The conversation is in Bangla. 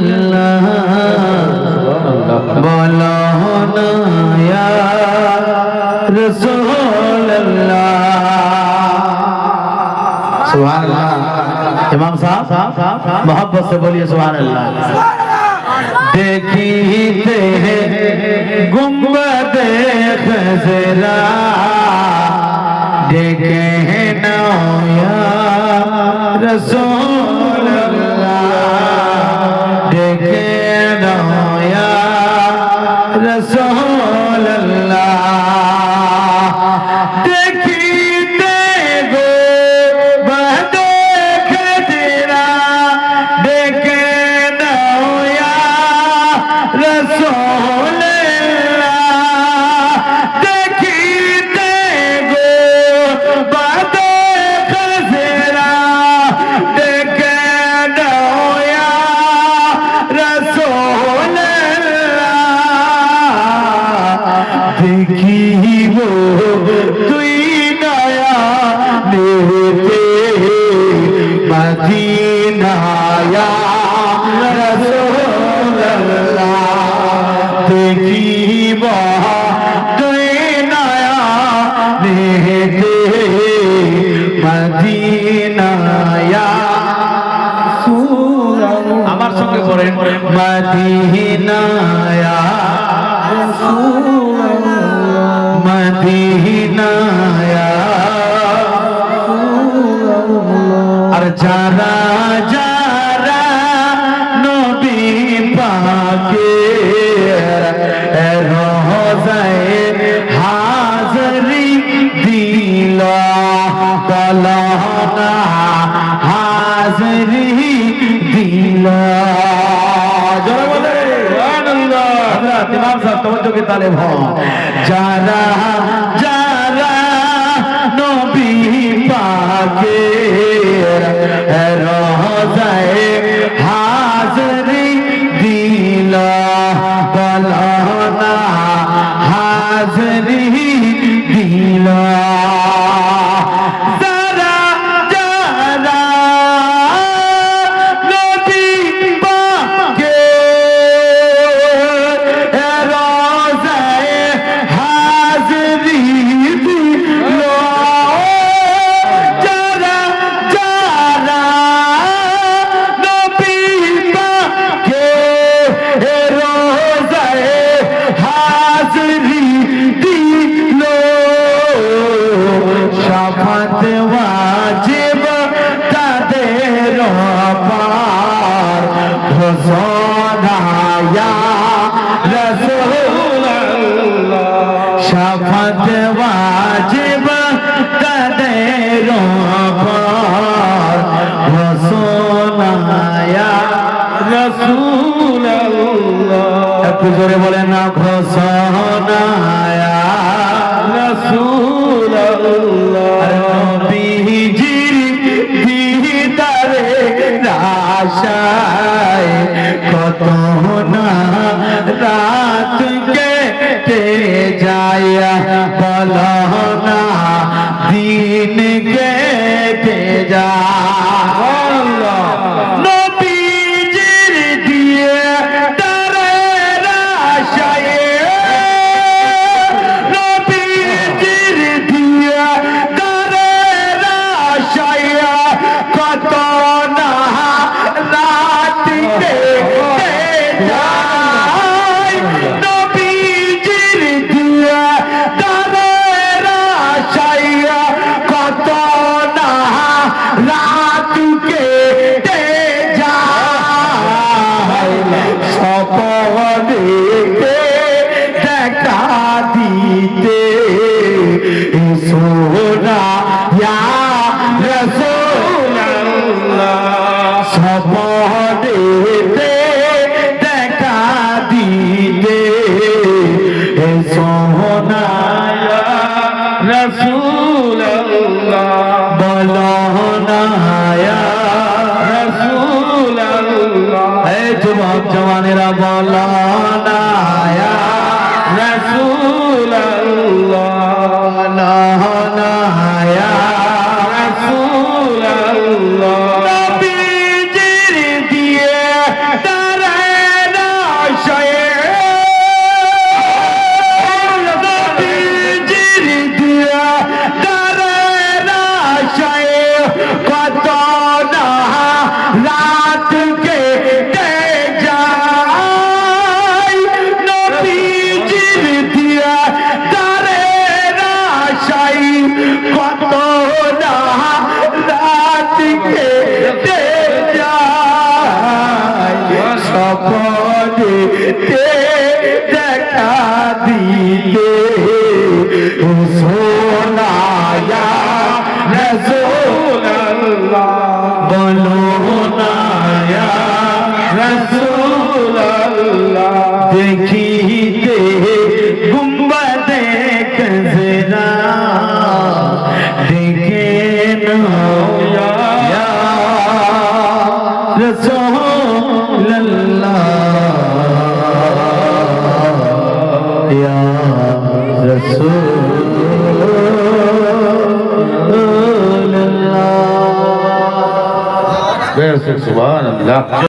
আল্লাহ বলো না ইয়া রাসূলুল্লাহ। সুবহানাল্লাহ। इमाम साहब मोहब्बत से बोलिए सुभान अल्लाह। देखते हैं गुंबद खज़रा देखे हैं नौया रसूल अल्लाह देखे नौया रसूल अल्लाह। আমার সঙ্গে পড়েন মদিনা ইয়া রাসূলুল্লাহ মদিনা ইয়া রাসূলুল্লাহ। আর যারা যারা নবী পাকের রওজায়ে হাজরি দিল কলনা হাজরি দিল। জোরে বলে সুবহানাল্লাহ। হযরত ইমাম সাহেব তওজ্জো के तालिब हो। যারা যারা নবী পাকের রওজায়ে হাজরি দিল কলনা হাজরি দিল। शफ़क़त वाजिब कदरों पर रसूल या रसूल अल्लाह। একটু জোরে বলেন না ঘোষণা ইয়া রাসূল আল্লাহ। নবীজির দিদারে আশায় কত না রাত কেটে যায় বলো না দিন কেটে যায়। নবীজির দিয়ে তারে আশায় নবীজির দিয়ে তারে আশায় কত না রাত কেটে যায়। নবীজির দিয়ে তারে আশায় কত না রাত কেটে যায়। সকলকে দেখা দিতে সোনা ইয়া রাসূলুল্লাহ। সকলকে দেখা দিতে সোনা ইয়া রাসূলুল্লাহ বলো না ইয়া রাসূলুল্লাহ। এই যুবক জওয়ানেরা বলো না ইয়া রাসূলুল্লাহ না না ইয়া রাসূলুল্লাহ। নবীজির দিয়ে তারে পড়তে দেখা দিতে সোনায়া রাসূলুল্লাহ বলো না ইয়া রাসূলুল্লাহ দেখিতে গুম্বদে কজরা দেখে নাও ইয়া রাসূলুল্লাহ ইয়া রাসূলুল্লাহ সুবহানাল্লাহ।